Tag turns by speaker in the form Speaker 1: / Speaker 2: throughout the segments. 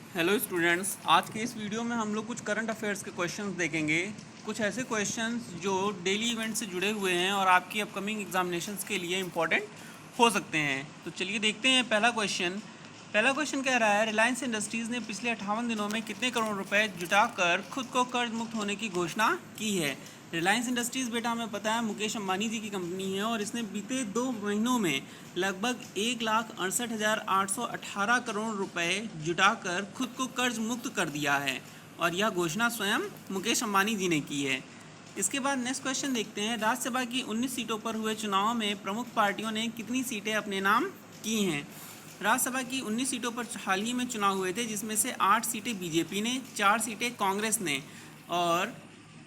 Speaker 1: Hello students, आज के इस वीडियो में हम लोग कुछ करंट अफेयर्स के क्वेश्चंस देखेंगे। कुछ ऐसे क्वेश्चंस जो डेली इवेंट से जुड़े हुए हैं और आपकी अपकमिंग एग्जामिनेशंस के लिए इम्पोर्टेंट हो सकते हैं। तो चलिए देखते हैं पहला क्वेश्चन कह रहा है, रिलायंस इंडस्ट्रीज़ ने पिछले 58 दिनों में कितने करोड़ रुपए जुटाकर खुद को कर्ज मुक्त होने की घोषणा की है। रिलायंस इंडस्ट्रीज़ बेटा हमें पता है मुकेश अंबानी जी की कंपनी है और इसने बीते 2 महीनों में लगभग 1,68,818 करोड़ रुपए जुटाकर खुद को कर्ज मुक्त कर दिया है और यह घोषणा स्वयं मुकेश अंबानी जी ने की है। इसके बाद नेक्स्ट क्वेश्चन देखते हैं, राज्यसभा की 19 सीटों पर हुए चुनाव में प्रमुख पार्टियों ने कितनी सीटें अपने नाम की हैं। राज्यसभा की 19 सीटों पर हाल ही में चुनाव हुए थे, जिसमें से 8 सीटें बीजेपी ने, 4 सीटें कांग्रेस ने और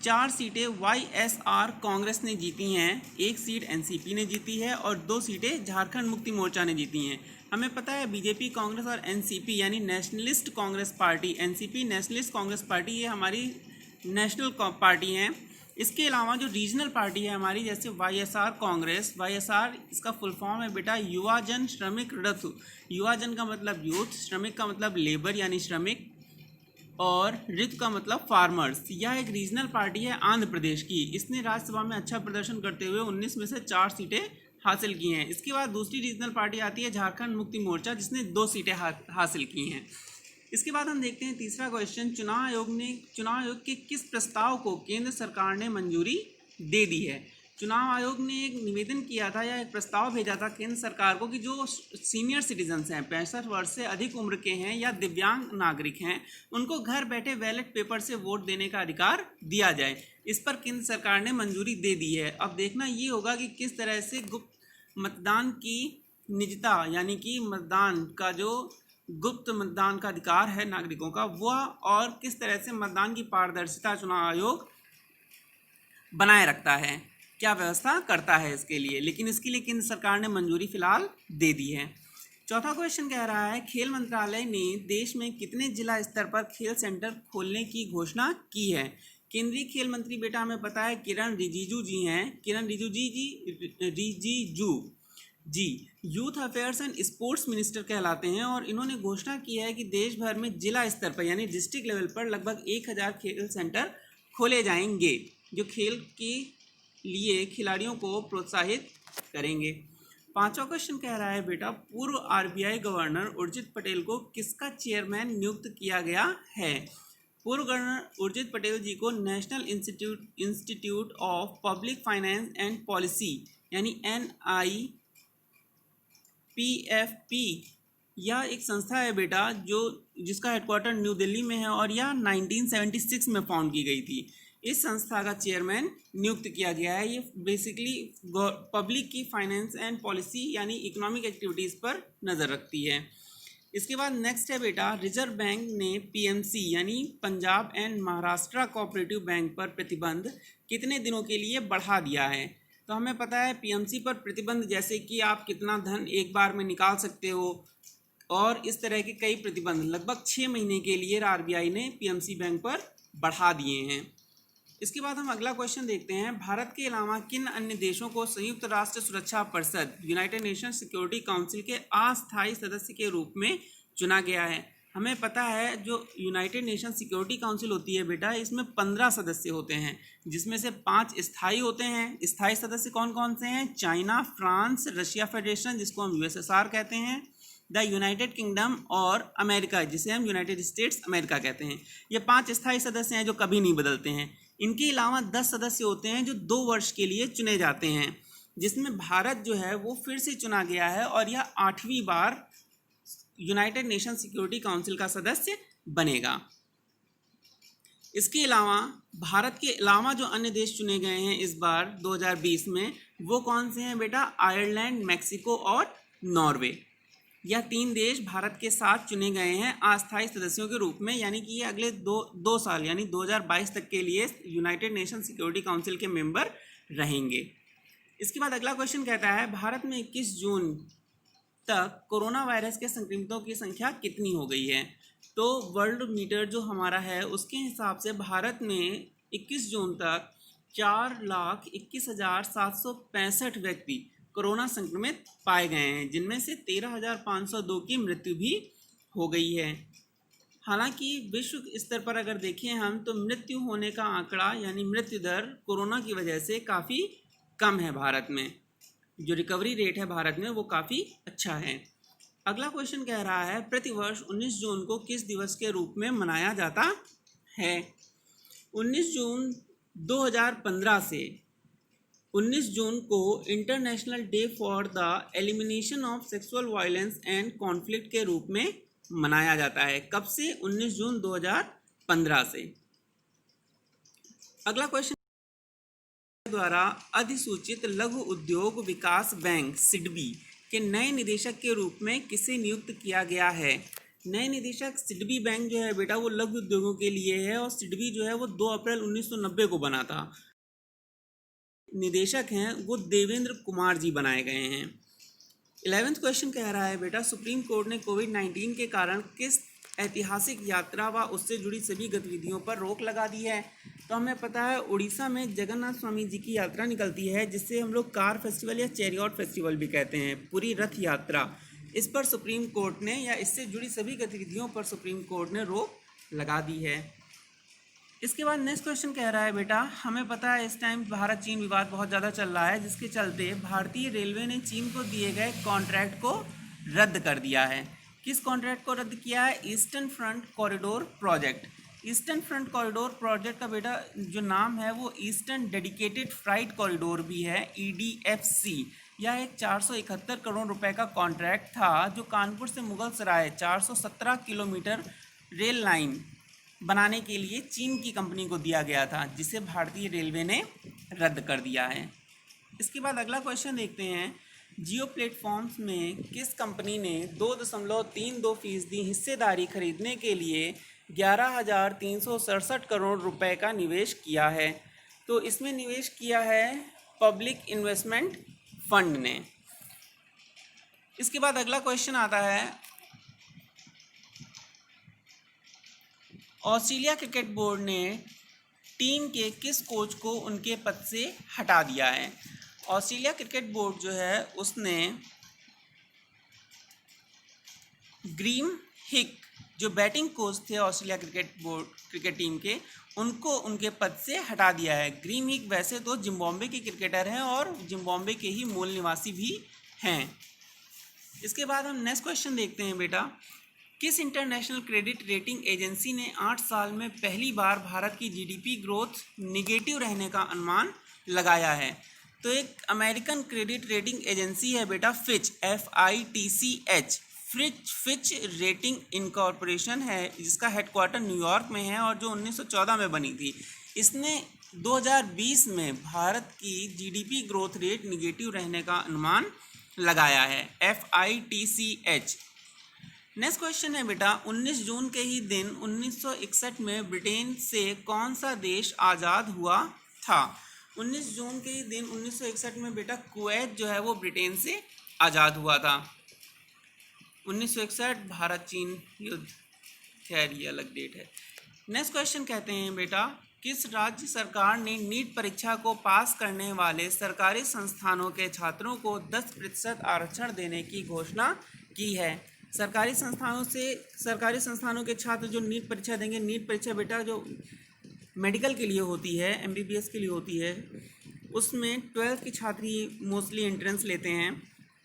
Speaker 1: 4 सीटें वाईएसआर कांग्रेस ने जीती हैं, 1 सीट एनसीपी ने जीती है और 2 सीटें झारखंड मुक्ति मोर्चा ने जीती हैं। हमें पता है बीजेपी, कांग्रेस और एनसीपी यानी nationalist Congress party, NCP nationalist Congress party, ये हमारी नेशनल पार्टी हैं। इसके अलावा जो रीजनल पार्टी है हमारी, जैसे वाईएसआर कांग्रेस, वाईएसआर इसका फुल फॉर्म है बेटा युवा जन श्रमिक रथ। युवा जन का मतलब यूथ, श्रमिक का मतलब लेबर यानी श्रमिक और ऋतु का मतलब फार्मर्स। यह एक रीजनल पार्टी है आंध्र प्रदेश की। इसने राज्यसभा में अच्छा प्रदर्शन करते हुए 19 में से 4 सीटें हासिल की हैं। इसके बाद दूसरी रीजनल पार्टी आती है झारखंड मुक्ति मोर्चा, जिसने 2 सीटें हासिल की हैं। इसके बाद हम देखते हैं तीसरा क्वेश्चन, चुनाव आयोग के किस प्रस्ताव को केंद्र सरकार ने मंजूरी दे दी है। चुनाव आयोग ने एक निवेदन किया था या एक प्रस्ताव भेजा था केंद्र सरकार को कि जो सीनियर सिटीजन्स हैं, 65 वर्ष से अधिक उम्र के हैं या दिव्यांग नागरिक हैं, उनको घर बैठे बैलेट पेपर से वोट देने का अधिकार दिया जाए। इस पर केंद्र सरकार ने मंजूरी दे दी है। अब देखना ये होगा कि किस तरह से गुप्त मतदान की निजता यानी कि मतदान का जो गुप्त मतदान का अधिकार है नागरिकों का, वह और किस तरह से मतदान की पारदर्शिता चुनाव आयोग बनाए रखता है, क्या व्यवस्था करता है इसके लिए। लेकिन इसके लिए केंद्र सरकार ने मंजूरी फिलहाल दे दी है। चौथा क्वेश्चन कह रहा है, खेल मंत्रालय ने देश में कितने जिला स्तर पर खेल सेंटर खोलने की घोषणा की है। केंद्रीय खेल मंत्री बेटा हमें पता है किरण रिजिजू जी हैं। Kiran Rijiju ji youth affairs and sports minister कहलाते हैं और इन्होंने घोषणा की है कि देश भर में जिला स्तर पर यानी डिस्ट्रिक्ट लेवल पर लगभग 1000 खेल सेंटर खोले जाएंगे, जो खेल के लिए खिलाड़ियों को प्रोत्साहित करेंगे। पांचवा क्वेश्चन कह रहा है बेटा, पूर्व आरबीआई गवर्नर उर्जित पटेल को किसका चेयरमैन नियुक्त किया गया है। पूर्व गवर्नर उर्जित पटेल जी को national institute of public finance and policy यानी NIPFP यह एक संस्था है बेटा जिसका हेडक्वार्टर न्यू दिल्ली में है और यह 1976 में फाउंड की गई थी। इस संस्था का चेयरमैन नियुक्त किया गया है। ये बेसिकली पब्लिक की फाइनेंस एंड पॉलिसी यानी इकोनॉमिक एक्टिविटीज़ पर नज़र रखती है। इसके बाद नेक्स्ट है बेटा, रिजर्व बैंक ने PMC यानी Punjab and Maharashtra cooperative bank पर प्रतिबंध कितने दिनों के लिए बढ़ा दिया है। तो हमें पता है PMC पर प्रतिबंध जैसे कि आप कितना धन एक बार में निकाल सकते हो और इस तरह के कई प्रतिबंध लगभग 6 महीने के लिए RBI ने PMC बैंक पर बढ़ा दिए हैं। इसके बाद हम अगला क्वेश्चन देखते हैं, भारत के अलावा किन अन्य देशों को संयुक्त राष्ट्र सुरक्षा परिषद यूनाइटेड नेशन सिक्योरिटी काउंसिल के अस्थायी सदस्य के रूप में चुना गया है। हमें पता है जो यूनाइटेड नेशन सिक्योरिटी काउंसिल होती है बेटा, इसमें 15 सदस्य होते हैं, जिसमें से 5 स्थायी होते हैं। स्थायी सदस्य कौन कौन से हैं? चाइना, फ्रांस, रशिया फेडरेशन जिसको हम USSR कहते हैं, द यूनाइटेड किंगडम और अमेरिका जिसे हम यूनाइटेड स्टेट्स अमेरिका कहते हैं। ये 5 स्थायी सदस्य हैं जो कभी नहीं बदलते हैं। इनके अलावा 10 सदस्य होते हैं जो 2 वर्ष के लिए चुने जाते हैं, जिसमें भारत जो है वो फिर से चुना गया है और यह 8वीं बार यूनाइटेड नेशन सिक्योरिटी काउंसिल का सदस्य बनेगा। इसके अलावा भारत के अलावा जो अन्य देश चुने गए हैं इस बार 2020 में, वो कौन से हैं बेटा? आयरलैंड, मैक्सिको और नॉर्वे। यह 3 देश भारत के साथ चुने गए हैं अस्थायी सदस्यों के रूप में, यानी कि ये अगले दो साल यानी 2022 तक के लिए यूनाइटेड नेशन सिक्योरिटी काउंसिल के मेंबर रहेंगे। इसके बाद अगला क्वेश्चन कहता है, भारत में 21 जून तक कोरोना वायरस के संक्रमितों की संख्या कितनी हो गई है। तो वर्ल्ड मीटर जो हमारा है उसके हिसाब से भारत में 21 जून तक 4,21,765 व्यक्ति कोरोना संक्रमित पाए गए हैं, जिनमें से 13,502 की मृत्यु भी हो गई है। हालांकि विश्व स्तर पर अगर देखें हम तो मृत्यु होने का आंकड़ा यानी मृत्यु दर कोरोना की वजह से काफ़ी कम है भारत में। जो रिकवरी रेट है भारत में वो काफ़ी अच्छा है। अगला क्वेश्चन कह रहा है प्रतिवर्ष 19 जून को किस दिवस के रूप में मनाया जाता है। 19 जून 2015 से 19 जून को international day for the elimination of sexual violence and conflict के रूप में मनाया जाता है। कब से? 19 जून 2015 से। अगला क्वेश्चन द्वारा अधिसूचित लघु उद्योग विकास बैंक सिडबी के नए निदेशक के रूप में किसे नियुक्त किया गया है। नए निदेशक सिडबी बैंक जो है बेटा वो लघु उद्योगों के लिए है और सिडबी जो है वो 2 अप्रैल 1990 को बना था। निदेशक हैं वो देवेंद्र कुमार जी बनाए गए हैं। 11वां क्वेश्चन कह रहा है बेटा सुप्रीम कोर्ट ने कोविड-19 के कारण किस ऐतिहासिक यात्रा व उससे जुड़ी सभी गतिविधियों पर रोक लगा दी है। तो हमें पता है उड़ीसा में जगन्नाथ स्वामी जी की यात्रा निकलती है जिससे हम लोग कार फेस्टिवल या चैरियट फेस्टिवल भी कहते हैं, पूरी रथ यात्रा। इस पर सुप्रीम कोर्ट ने या इससे जुड़ी सभी गतिविधियों पर सुप्रीम कोर्ट ने रोक लगा दी है। इसके बाद नेक्स्ट क्वेश्चन कह रहा है बेटा हमें पता है इस टाइम भारत चीन विवाद बहुत ज़्यादा चल रहा है जिसके चलते भारतीय रेलवे ने चीन को दिए गए कॉन्ट्रैक्ट को रद्द कर दिया है। किस कॉन्ट्रैक्ट को रद्द किया है? Eastern front corridor project. Eastern front corridor project का बेटा जो नाम है वो ईस्टर्न डेडिकेटेड फ्राइट कॉरिडोर भी है, EDFC। यह एक 471 करोड़ रुपए का कॉन्ट्रैक्ट था जो कानपुर से मुगल सराय 417 किलोमीटर रेल लाइन बनाने के लिए चीन की कंपनी को दिया गया था जिसे भारतीय रेलवे ने रद्द कर दिया है। इसके बाद अगला क्वेश्चन देखते हैं जियो प्लेटफॉर्म्स में किस कंपनी ने 2.32% हिस्सेदारी खरीदने के लिए 11,367 करोड़ रुपए का निवेश किया है। तो इसमें निवेश किया है पब्लिक इन्वेस्टमेंट फंड ने। इसके बाद अगला क्वेश्चन आता है ऑस्ट्रेलिया क्रिकेट बोर्ड ने टीम के किस कोच को उनके पद से हटा दिया है। ऑस्ट्रेलिया क्रिकेट बोर्ड जो है उसने ग्रीम हिक जो बैटिंग कोच थे ऑस्ट्रेलिया क्रिकेट टीम के उनको उनके पद से हटा दिया है। ग्रीम हिक वैसे तो जिम्बाब्वे के क्रिकेटर हैं और जिम्बाब्वे के ही मूल निवासी भी हैं। इसके बाद हम नेक्स्ट क्वेश्चन देखते हैं बेटा किस इंटरनेशनल क्रेडिट रेटिंग एजेंसी ने 8 साल में पहली बार भारत की जीडीपी ग्रोथ निगेटिव रहने का अनुमान लगाया है। तो एक अमेरिकन क्रेडिट रेटिंग एजेंसी है बेटा Fitch, FITCH। Fitch rating incorporation है जिसका हेडक्वार्टर न्यूयॉर्क में है और जो 1914 में बनी थी। इसने 2020 में भारत की जीडीपी ग्रोथ रेट निगेटिव रहने का अनुमान लगाया है, FITCH। नेक्स्ट क्वेश्चन है बेटा 19 जून के ही दिन 1961 में ब्रिटेन से कौन सा देश आज़ाद हुआ था। 19 जून के ही दिन 1961 में बेटा कुवैत जो है वो ब्रिटेन से आज़ाद हुआ था। 1961 भारत चीन युद्ध, खैर ये अलग डेट है। नेक्स्ट क्वेश्चन कहते हैं बेटा किस राज्य सरकार ने नीट परीक्षा को पास करने वाले सरकारी संस्थानों के छात्रों को 10% आरक्षण देने की घोषणा की है। सरकारी संस्थानों के छात्र जो नीट परीक्षा देंगे, नीट परीक्षा बेटा जो मेडिकल के लिए होती है, MBBS के लिए होती है, उसमें 12th के छात्र ही मोस्टली एंट्रेंस लेते हैं।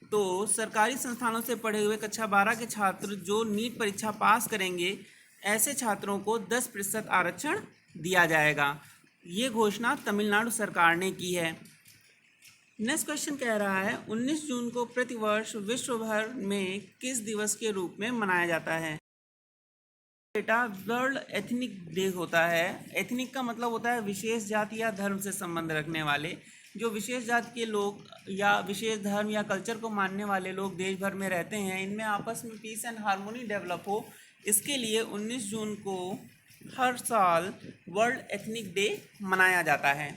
Speaker 1: तो सरकारी संस्थानों से पढ़े हुए कक्षा 12 के छात्र जो नीट परीक्षा पास करेंगे ऐसे छात्रों को 10% आरक्षण दिया जाएगा। ये घोषणा तमिलनाडु सरकार ने की है। नेक्स्ट क्वेश्चन कह रहा है 19 जून को प्रतिवर्ष विश्व भर में किस दिवस के रूप में मनाया जाता है। बेटा वर्ल्ड एथनिक डे होता है। एथनिक का मतलब होता है विशेष जाति या धर्म से संबंध रखने वाले। जो विशेष जाति के लोग या विशेष धर्म या कल्चर को मानने वाले लोग देश भर में रहते हैं, इनमें आपस में पीस एंड हार्मोनी डेवलप हो, इसके लिए 19 जून को हर साल वर्ल्ड एथनिक डे मनाया जाता है।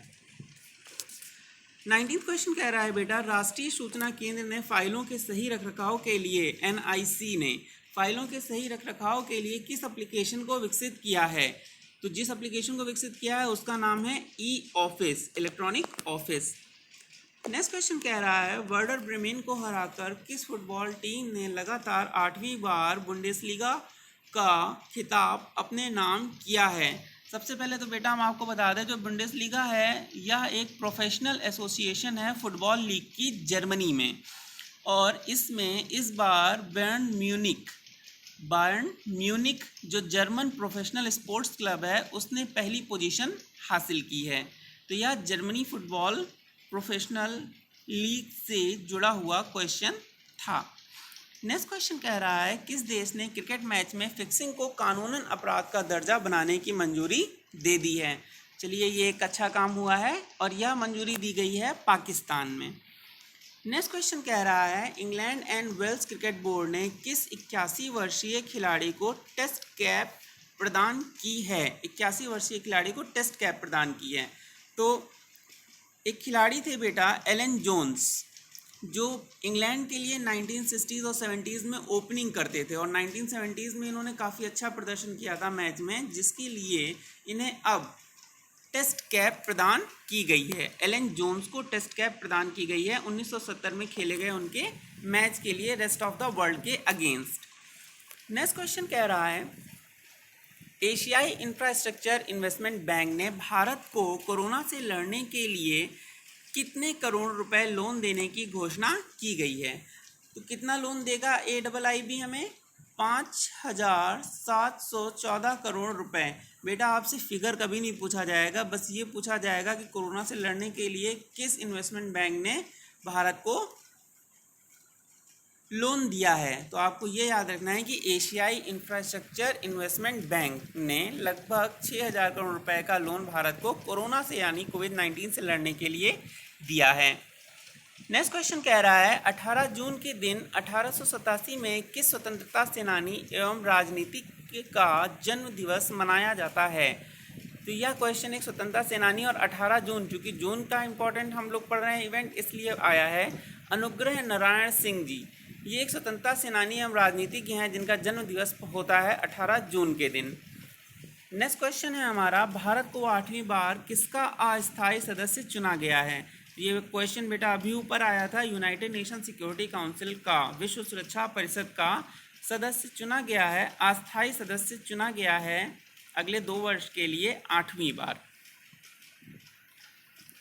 Speaker 1: 19th क्वेश्चन कह रहा है बेटा राष्ट्रीय सूचना केंद्र ने फाइलों के सही रखरखाव के लिए NIC ने फाइलों के सही रखरखाव के लिए किस एप्लीकेशन को विकसित किया है। तो जिस एप्लीकेशन को विकसित किया है उसका नाम है E-ऑफिस, इलेक्ट्रॉनिक ऑफिस। नेक्स्ट क्वेश्चन कह रहा है वर्डर ब्रेमेन को हराकर किस फुटबॉल टीम ने लगातार 8वीं बार बुंडेसलीगा का खिताब अपने नाम किया है? सबसे पहले तो बेटा हम आपको बता दें, जो बुंडेसलीगा है यह एक प्रोफेशनल एसोसिएशन है फुटबॉल लीग की जर्मनी में, और इसमें इस बार बायर्न म्यूनिख जो जर्मन प्रोफेशनल स्पोर्ट्स क्लब है उसने पहली पोजीशन हासिल की है। तो यह जर्मनी फुटबॉल प्रोफेशनल लीग से जुड़ा हुआ क्वेश्चन था। नेक्स्ट क्वेश्चन कह रहा है, किस देश ने क्रिकेट मैच में फिक्सिंग को कानूनन अपराध का दर्जा बनाने की मंजूरी दे दी है? चलिए, ये एक अच्छा काम हुआ है और यह मंजूरी दी गई है पाकिस्तान में। नेक्स्ट क्वेश्चन कह रहा है, England and Wales cricket board ने किस 81 वर्षीय खिलाड़ी को टेस्ट कैप प्रदान की है? 81 वर्षीय खिलाड़ी को टेस्ट कैप प्रदान की है। तो एक खिलाड़ी थे बेटा एलन जोन्स, जो इंग्लैंड के लिए 1960s और 70s में ओपनिंग करते थे, और 1970s में इन्होंने काफ़ी अच्छा प्रदर्शन किया था मैच में, जिसके लिए इन्हें अब टेस्ट कैप प्रदान की गई है। एलन जोन्स को टेस्ट कैप प्रदान की गई है 1970 में खेले गए उनके मैच के लिए रेस्ट ऑफ द वर्ल्ड के अगेंस्ट। नेक्स्ट क्वेश्चन कह रहा है, एशियाई इंफ्रास्ट्रक्चर इन्वेस्टमेंट बैंक ने भारत को कोरोना से लड़ने के लिए कितने करोड़ रुपए लोन देने की घोषणा की गई है? तो कितना लोन देगा AIIB हमें? 5,714 करोड़ रुपए। बेटा आपसे फिगर कभी नहीं पूछा जाएगा, बस ये पूछा जाएगा कि कोरोना से लड़ने के लिए किस इन्वेस्टमेंट बैंक ने भारत को लोन दिया है। तो आपको ये याद रखना है कि एशियाई इंफ्रास्ट्रक्चर इन्वेस्टमेंट बैंक ने लगभग 6,000 करोड़ रुपए का लोन भारत को कोरोना से यानी कोविड-19 से लड़ने के लिए दिया है। नेक्स्ट क्वेश्चन कह रहा है, 18 जून के दिन 1887 में किस स्वतंत्रता सेनानी एवं राजनीतिज्ञ का जन्म दिवस मनाया जाता है? तो यह क्वेश्चन एक स्वतंत्रता सेनानी और 18 जून, क्योंकि जून का इम्पोर्टेंट हम लोग पढ़ रहे हैं इवेंट, इसलिए आया है। अनुग्रह नारायण सिंह जी, ये एक स्वतंत्रता सेनानी एवं राजनीतिज्ञ हैं जिनका जन्म दिवस होता है 18 जून के दिन। नेक्स्ट क्वेश्चन है हमारा, भारत को 8वीं बार किसका अस्थायी सदस्य चुना गया है? ये क्वेश्चन बेटा अभी ऊपर आया था। यूनाइटेड नेशन सिक्योरिटी काउंसिल का, विश्व सुरक्षा परिषद का सदस्य चुना गया है, अस्थायी सदस्य चुना गया है अगले 2 वर्ष के लिए 8वीं बार।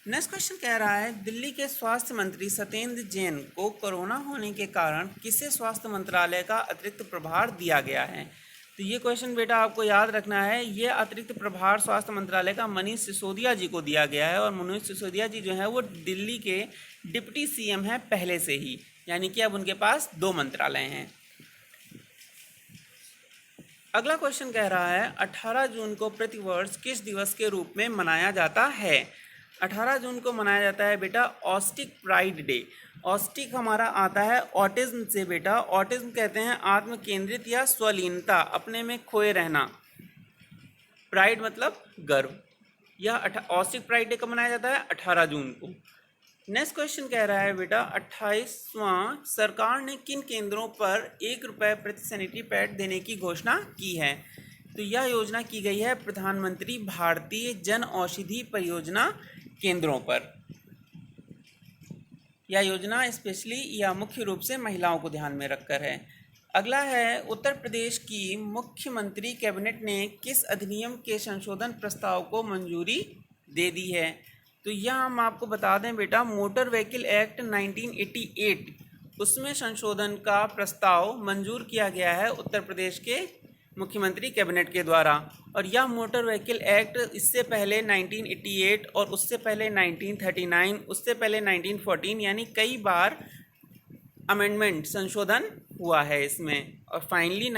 Speaker 1: नेक्स्ट क्वेश्चन कह रहा है, दिल्ली के स्वास्थ्य मंत्री सत्येंद्र जैन को कोरोना होने के कारण किसे स्वास्थ्य मंत्रालय का अतिरिक्त प्रभार दिया गया है? तो ये क्वेश्चन बेटा आपको याद रखना है, ये अतिरिक्त प्रभार स्वास्थ्य मंत्रालय का मनीष सिसोदिया जी को दिया गया है, और मनीष सिसोदिया जी जो है वो दिल्ली के डिप्टी CM हैं पहले से ही, यानी कि अब उनके पास 2 मंत्रालय हैं। अगला क्वेश्चन कह रहा है, 18 जून को प्रतिवर्ष किस दिवस के रूप में मनाया जाता है? 18 जून को मनाया जाता है बेटा ऑस्टिक प्राइड डे। ऑस्टिक हमारा आता है ऑटिज्म से बेटा। ऑटिज्म कहते हैं आत्म केंद्रित या स्वलीनता, अपने में खोए रहना। प्राइड मतलब गर्व। यह ऑस्टिक प्राइड डे कब मनाया जाता है? 18 जून को। नेक्स्ट क्वेश्चन कह रहा है बेटा 28वां, सरकार ने किन केंद्रों पर 1 रुपये प्रति सैनिटरी पैड देने की घोषणा की है? तो यह योजना की गई है प्रधानमंत्री भारतीय जन औषधि परियोजना केंद्रों पर। यह योजना स्पेशली या मुख्य रूप से महिलाओं को ध्यान में रखकर है। अगला है, उत्तर प्रदेश की मुख्यमंत्री कैबिनेट ने किस अधिनियम के संशोधन प्रस्ताव को मंजूरी दे दी है? तो यह हम आपको बता दें बेटा, मोटर व्हीकल एक्ट 1988, उसमें संशोधन का प्रस्ताव मंजूर किया गया है उत्तर प्रदेश के मुख्यमंत्री कैबिनेट के द्वारा। और यह मोटर व्हीकल एक्ट इससे पहले 1988 और उससे पहले 1939, उससे पहले 1914, यानी कई बार अमेंडमेंट संशोधन हुआ है इसमें, और फाइनली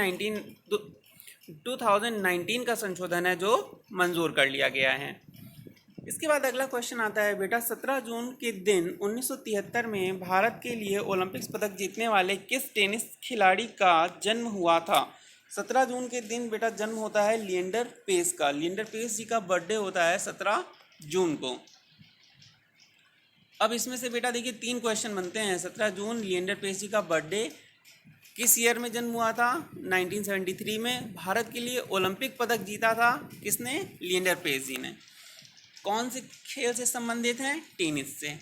Speaker 1: 2019 का संशोधन है जो मंजूर कर लिया गया है। इसके बाद अगला क्वेश्चन आता है बेटा, 17 जून के दिन 1973 में भारत के लिए ओलंपिक्स पदक जीतने वाले किस टेनिस खिलाड़ी का जन्म हुआ था? 17 जून के दिन बेटा जन्म होता है लिएंडर पेस का। लिएंडर पेस जी का बर्थडे होता है 17 जून को। अब इसमें से बेटा देखिए 3 क्वेश्चन बनते हैं। 17 जून लिएंडर पेस जी का बर्थडे, किस ईयर में जन्म हुआ था? 1973 में। भारत के लिए ओलंपिक पदक जीता था किसने? लिएंडर पेस जी ने। कौन से खेल से संबंधित हैं? टेनिस से।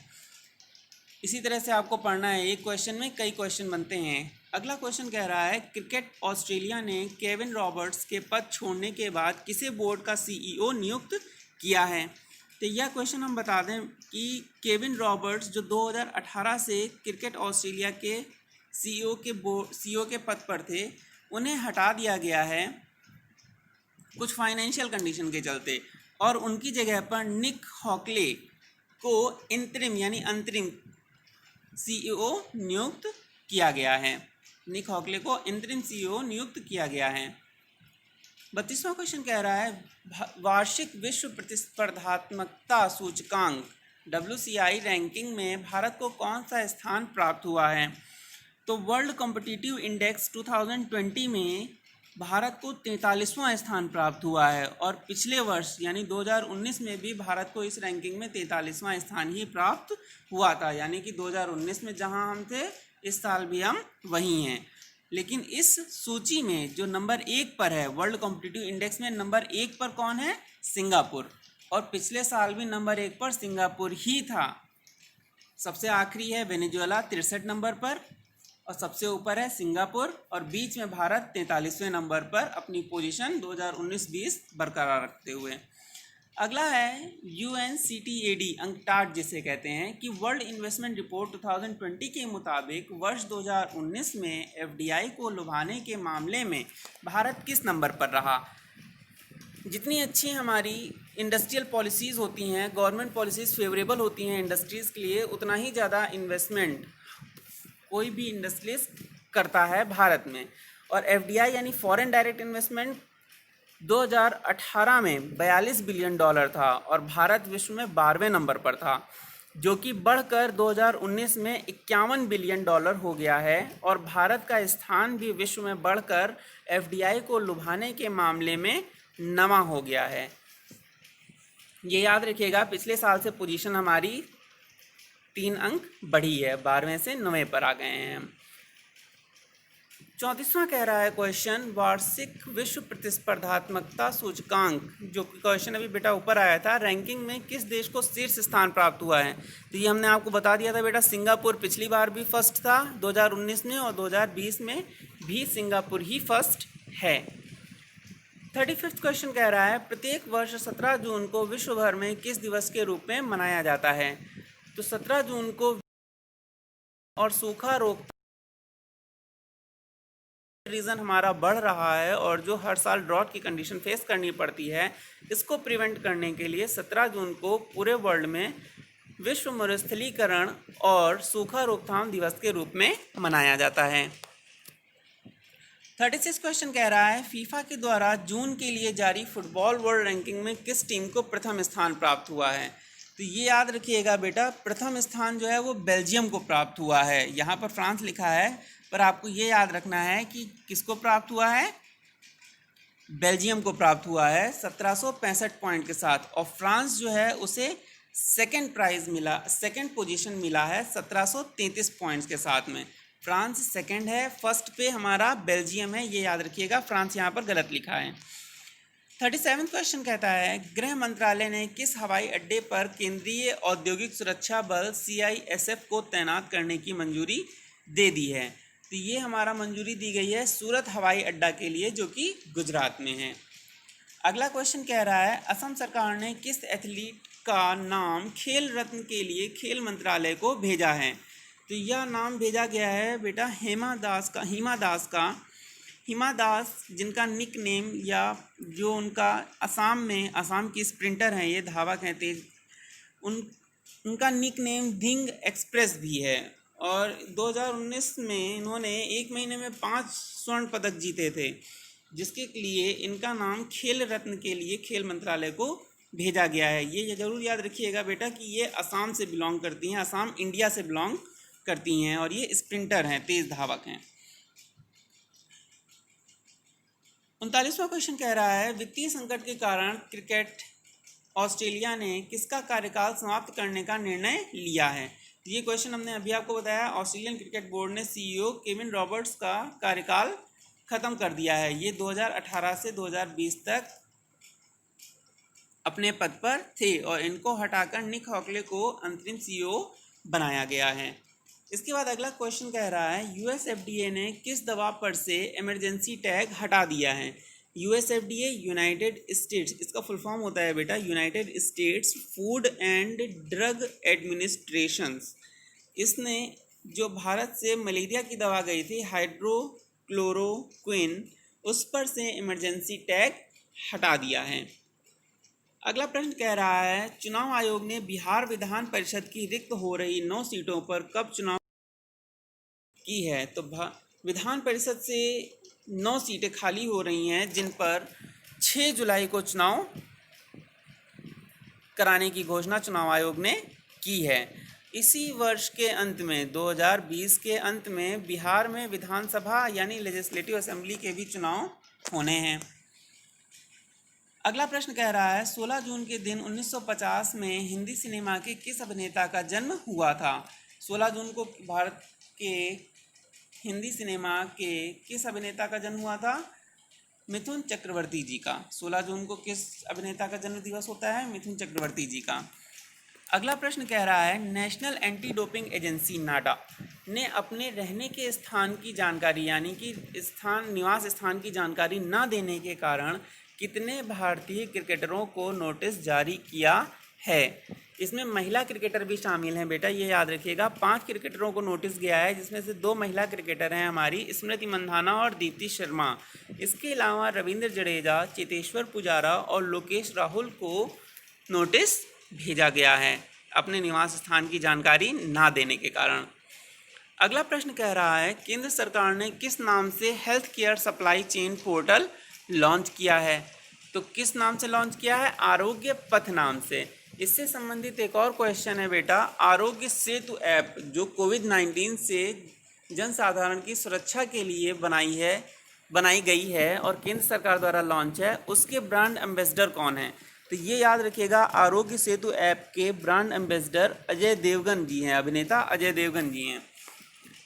Speaker 1: इसी तरह से आपको पढ़ना है, एक क्वेश्चन में कई क्वेश्चन बनते हैं। अगला क्वेश्चन कह रहा है क्रिकेट ऑस्ट्रेलिया ने केविन रॉबर्ट्स के पद छोड़ने के बाद किसे बोर्ड का सीईओ नियुक्त किया है। तो यह क्वेश्चन हम बता दें कि केविन रॉबर्ट्स जो 2018 से क्रिकेट ऑस्ट्रेलिया के सीईओ के पद पर थे, उन्हें हटा दिया गया है कुछ फाइनेंशियल कंडीशन के चलते, और उनकी जगह पर निक हॉकले को इंतरिम यानी अंतरिम सीईओ नियुक्त किया गया है। निक हॉकले को इंतरिम सीईओ नियुक्त किया गया है। 32वां क्वेश्चन कह रहा है वार्षिक विश्व प्रतिस्पर्धात्मकता सूचकांक WCI रैंकिंग में भारत को कौन सा स्थान प्राप्त हुआ है। तो वर्ल्ड कॉम्पिटिटिव इंडेक्स 2020 में भारत को 43वां स्थान प्राप्त हुआ है, और पिछले वर्ष यानी 2019 में भी भारत को इस रैंकिंग में 43वां स्थान ही प्राप्त हुआ था। यानी कि 2019 में जहां हम थे, इस साल भी हम वहीं हैं। लेकिन इस सूची में जो नंबर 1 पर है, वर्ल्ड कॉम्पिटिटिव इंडेक्स में नंबर 1 पर कौन है? सिंगापुर। और पिछले साल भी नंबर 1 पर सिंगापुर ही था। सबसे आखिरी है वेनेजुएला 63 नंबर पर, और सबसे ऊपर है सिंगापुर, और बीच में भारत 43वें नंबर पर अपनी पोजीशन 2019-20 बरकरार रखते हुए। अगला है UNCTAD अंकटाड जिसे कहते हैं कि वर्ल्ड इन्वेस्टमेंट रिपोर्ट 2020 के मुताबिक वर्ष 2019 में FDI को लुभाने के मामले में भारत किस नंबर पर रहा। जितनी अच्छी हमारी इंडस्ट्रियल पॉलिसीज़ होती हैं, गवर्नमेंट पॉलिसीज़ फेवरेबल होती हैं इंडस्ट्रीज़ के लिए, उतना ही ज़्यादा इन्वेस्टमेंट कोई भी इंडस्ट्रियलिस्ट करता है भारत में। और FDI यानी फॉरेन डायरेक्ट इन्वेस्टमेंट 2018 में $42 बिलियन था, और भारत विश्व में 12वें नंबर पर था, जो कि बढ़कर 2019 में $51 बिलियन हो गया है। और भारत का स्थान भी विश्व में बढ़कर FDI को लुभाने के मामले में 9वां हो गया है। ये याद रखिएगा, पिछले साल से पोजीशन हमारी 3 अंक बढ़ी है, 12वें से 9वें पर आ गए हैं। 34वां कह रहा है क्वेश्चन वार्षिक विश्व प्रतिस्पर्धात्मकता सूचकांक, जो क्वेश्चन अभी बेटा ऊपर आया था, रैंकिंग में किस देश को शीर्ष स्थान प्राप्त हुआ है। तो ये हमने आपको बता दिया था बेटा, सिंगापुर पिछली बार भी फर्स्ट था 2019 में, और 2020 में भी सिंगापुर ही फर्स्ट है। 35वां क्वेश्चन कह रहा है प्रत्येक वर्ष 17 जून को विश्व भर में किस दिवस के रूप में मनाया जाता है। तो 17 जून को और सूखा रोग रीजन हमारा बढ़ रहा है, और जो हर साल ड्रॉट की कंडीशन फेस करनी पड़ती है, इसको प्रिवेंट करने के लिए 17 जून को पूरे वर्ल्ड में विश्व मरुस्थलीकरण और सूखा रोकथाम दिवस के रूप में मनाया जाता है। 36 क्वेश्चन कह रहा है फीफा के द्वारा जून के लिए जारी फुटबॉल वर्ल्ड रैंकिंग में किस टीम को प्रथम स्थान प्राप्त हुआ है। तो ये याद रखिएगा बेटा, प्रथम स्थान जो है वो बेल्जियम को प्राप्त हुआ है। यहाँ पर फ्रांस लिखा है, पर आपको ये याद रखना है कि किसको प्राप्त हुआ है, बेल्जियम को प्राप्त हुआ है 1765 पॉइंट के साथ। और फ्रांस जो है उसे सेकंड पोजीशन मिला है 1733 पॉइंट्स के साथ में। फ्रांस सेकंड है, फर्स्ट पे हमारा बेल्जियम है, ये याद रखिएगा, फ्रांस यहाँ पर गलत लिखा है। 37वां क्वेश्चन कहता है गृह मंत्रालय ने किस हवाई अड्डे पर केंद्रीय औद्योगिक सुरक्षा बल CISF को तैनात करने की मंजूरी दे दी है। तो ये हमारा मंजूरी दी गई है सूरत हवाई अड्डा के लिए, जो कि गुजरात में है। अगला क्वेश्चन कह रहा है असम सरकार ने किस एथलीट का नाम खेल रत्न के लिए खेल मंत्रालय को भेजा है। तो यह नाम भेजा गया है बेटा हिमा दास, जिनका निक नेम या जो उनका असम की स्प्रिंटर हैं, ये धावक हैं तेज, उनका निक नेम धिंग एक्सप्रेस भी है। और 2019 में इन्होंने 1 महीने में 5 स्वर्ण पदक जीते थे, जिसके लिए इनका नाम खेल रत्न के लिए खेल मंत्रालय को भेजा गया है। ये ज़रूर याद रखिएगा बेटा कि ये असम से बिलोंग करती हैं, असम इंडिया से बिलोंग करती हैं, और ये स्प्रिंटर हैं, तेज धावक हैं। 39वां क्वेश्चन कह रहा है वित्तीय संकट के कारण क्रिकेट ऑस्ट्रेलिया ने किसका कार्यकाल समाप्त करने का निर्णय लिया है। तो ये क्वेश्चन हमने अभी आपको बताया, ऑस्ट्रेलियन क्रिकेट बोर्ड ने CEO केविन रॉबर्ट्स का कार्यकाल ख़त्म कर दिया है। ये 2018 से 2020 तक अपने पद पर थे, और इनको हटाकर निक हॉकले को अंतरिम CEO बनाया गया है। इसके बाद अगला क्वेश्चन कह रहा है यूएस एफडीए ने किस दवा पर से इमरजेंसी टैग हटा दिया है। यूएस एफडीए यूनाइटेड स्टेट्स, इसका फुल फॉर्म होता है बेटा United states food and drug administrations. इसने जो भारत से मलेरिया की दवा गई थी हाइड्रोक्लोरोक्विन, उस पर से इमरजेंसी टैग हटा दिया है। अगला प्रश्न कह रहा है चुनाव आयोग ने बिहार विधान परिषद की रिक्त हो रही 9 सीटों पर कब चुनाव की है। तो विधान परिषद से 9 सीटें खाली हो रही हैं जिन पर 6 जुलाई को चुनाव कराने की घोषणा चुनाव आयोग ने की है। इसी वर्ष के अंत में 2020 के अंत में बिहार में विधानसभा यानी लेजिस्लेटिव असेंबली के भी चुनाव होने हैं। अगला प्रश्न कह रहा है 16 जून के दिन 1950 में हिंदी सिनेमा के किस अभिनेता का जन्म हुआ था। 16 जून को भारत के हिंदी सिनेमा के किस अभिनेता का जन्म हुआ था। मिथुन चक्रवर्ती जी का। 16 जून को किस अभिनेता का जन्म दिवस होता है। मिथुन चक्रवर्ती जी का। अगला प्रश्न कह रहा है नेशनल एंटी डोपिंग एजेंसी नाडा ने अपने रहने के स्थान की जानकारी यानी कि निवास स्थान की जानकारी न देने के कारण कितने भारतीय क्रिकेटरों को नोटिस जारी किया है। इसमें महिला क्रिकेटर भी शामिल हैं बेटा, ये याद रखिएगा। 5 क्रिकेटरों को नोटिस गया है जिसमें से 2 महिला क्रिकेटर हैं हमारी स्मृति मंधाना और दीप्ति शर्मा। इसके अलावा रविंद्र जडेजा, चेतेश्वर पुजारा और लोकेश राहुल को नोटिस भेजा गया है अपने निवास स्थान की जानकारी ना देने के कारण। अगला प्रश्न कह रहा है केंद्र सरकार ने किस नाम से health care supply chain portal launch किया है। तो किस नाम से लॉन्च किया है। आरोग्य पथ नाम से। इससे संबंधित एक और क्वेश्चन है बेटा आरोग्य सेतु ऐप जो कोविड-19 से जनसाधारण की सुरक्षा के लिए बनाई गई है और केंद्र सरकार द्वारा लॉन्च है, उसके ब्रांड एम्बेसडर कौन है। तो ये याद रखिएगा आरोग्य सेतु ऐप के ब्रांड एम्बेसडर अजय देवगन जी हैं, अभिनेता अजय देवगन जी हैं।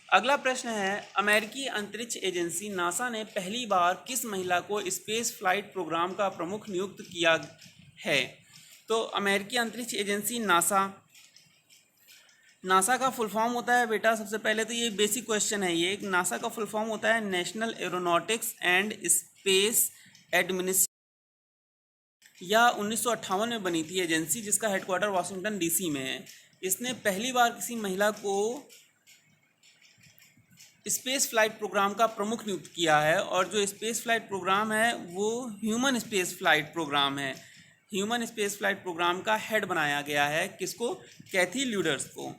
Speaker 1: अगला प्रश्न है अमेरिकी अंतरिक्ष एजेंसी नासा ने पहली बार किस महिला को स्पेस फ्लाइट प्रोग्राम का प्रमुख नियुक्त किया है। तो अमेरिकी अंतरिक्ष एजेंसी नासा का फुल फॉर्म होता है बेटा, सबसे पहले तो ये बेसिक क्वेश्चन है। ये नासा का फुल फॉर्म होता है national aeronautics and space administration, या 1958 में बनी थी एजेंसी जिसका हेडक्वार्टर वाशिंगटन डीसी में है। इसने पहली बार किसी महिला को स्पेस फ्लाइट प्रोग्राम का प्रमुख नियुक्त किया है और जो स्पेस फ्लाइट प्रोग्राम है वो ह्यूमन स्पेस फ्लाइट प्रोग्राम है। ह्यूमन स्पेस फ्लाइट प्रोग्राम का हेड बनाया गया है किसको। कैथी ल्यूडर्स को।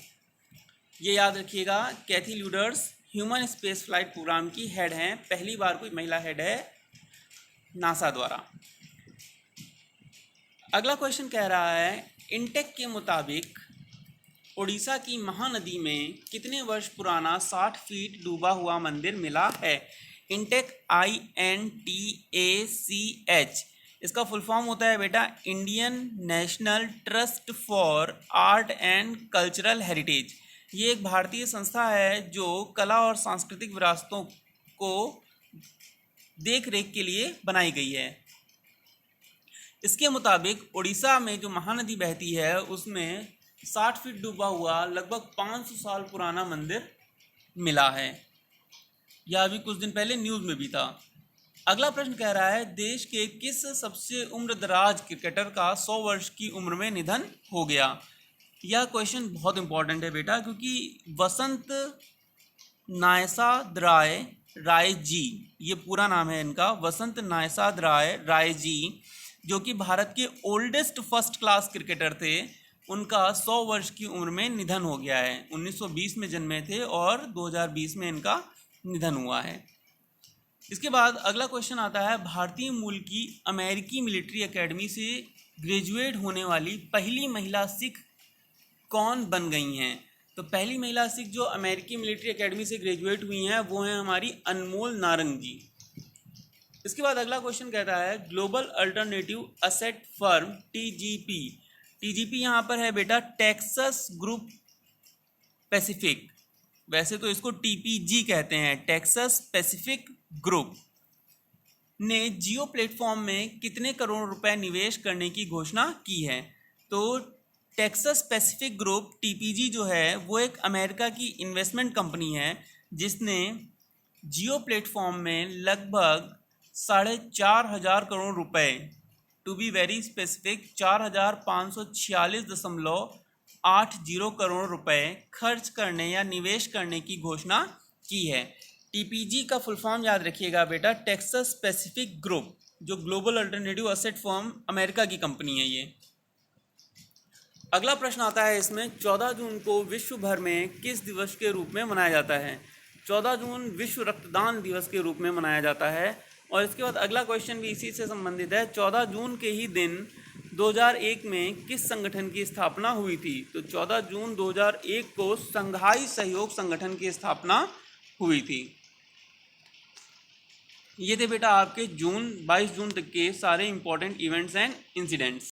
Speaker 1: ये याद रखिएगा कैथी ल्यूडर्स ह्यूमन स्पेस फ्लाइट प्रोग्राम की हेड हैं। पहली बार कोई महिला हेड है नासा द्वारा। अगला क्वेश्चन कह रहा है इंटेक के मुताबिक ओडिशा की महानदी में कितने वर्ष पुराना 60 फीट डूबा हुआ मंदिर मिला है। इंटेक INTACH, इसका फुल फॉर्म होता है बेटा Indian national trust for art and cultural heritage. ये एक भारतीय संस्था है जो कला और सांस्कृतिक विरासतों को देख रेख के लिए बनाई गई है। इसके मुताबिक ओडिशा में जो महानदी बहती है उसमें 60 फीट डूबा हुआ लगभग 500 साल पुराना मंदिर मिला है। यह अभी कुछ दिन पहले न्यूज़ में भी था। अगला प्रश्न कह रहा है देश के किस सबसे उम्रदराज क्रिकेटर का 100 वर्ष की उम्र में निधन हो गया। यह क्वेश्चन बहुत इंपॉर्टेंट है बेटा क्योंकि वसंत नायसाद राय जी, ये पूरा नाम है इनका, वसंत नायसाद राय जी, जो कि भारत के ओल्डेस्ट फर्स्ट क्लास क्रिकेटर थे। उनका 100 वर्ष की उम्र में निधन हो गया है। 1920 में जन्मे थे और 2020 में इनका निधन हुआ है। इसके बाद अगला क्वेश्चन आता है भारतीय मूल की अमेरिकी मिलिट्री एकेडमी से ग्रेजुएट होने वाली पहली महिला सिख कौन बन गई हैं। तो पहली महिला सिख जो अमेरिकी मिलिट्री एकेडमी से ग्रेजुएट हुई हैं वो हैं हमारी अनमोल नारंग जी। इसके बाद अगला क्वेश्चन कहता है global alternative asset firm TGP यहाँ पर है बेटा टेक्सास ग्रुप पैसिफिक, वैसे तो इसको टीपीजी कहते हैं, टेक्सास पैसिफिक ग्रुप ने जियो प्लेटफॉर्म में कितने करोड़ रुपए निवेश करने की घोषणा की है। तो टेक्सास पैसिफिक ग्रुप टीपीजी जो है वो एक अमेरिका की इन्वेस्टमेंट कंपनी है जिसने जियो प्लेटफॉर्म में लगभग 4,500 करोड़ रुपए, to be very specific 4,546.80 crore रुपए खर्च करने या निवेश करने की घोषणा की है। टीपीजी का फुल फॉर्म याद रखिएगा बेटा, टेक्सास पैसिफिक ग्रुप, जो global alternative asset firm America की कंपनी है ये। अगला प्रश्न आता है इसमें, 14 जून को विश्व भर में किस दिवस के रूप में मनाया जाता है? 14 जून विश्व रक्तदान दिवस के रूप में मनाया जाता है। और इसके बाद अगला क्वेश्चन भी इसी से संबंधित है। 14 जून के ही दिन 2001 में किस संगठन की स्थापना हुई थी? तो 14 जून 2001 को संघाई सहयोग संगठन की स्थापना हुई थी। ये थे बेटा आपके 22 जून तक के सारे इंपॉर्टेंट इवेंट्स एंड इंसिडेंट्स।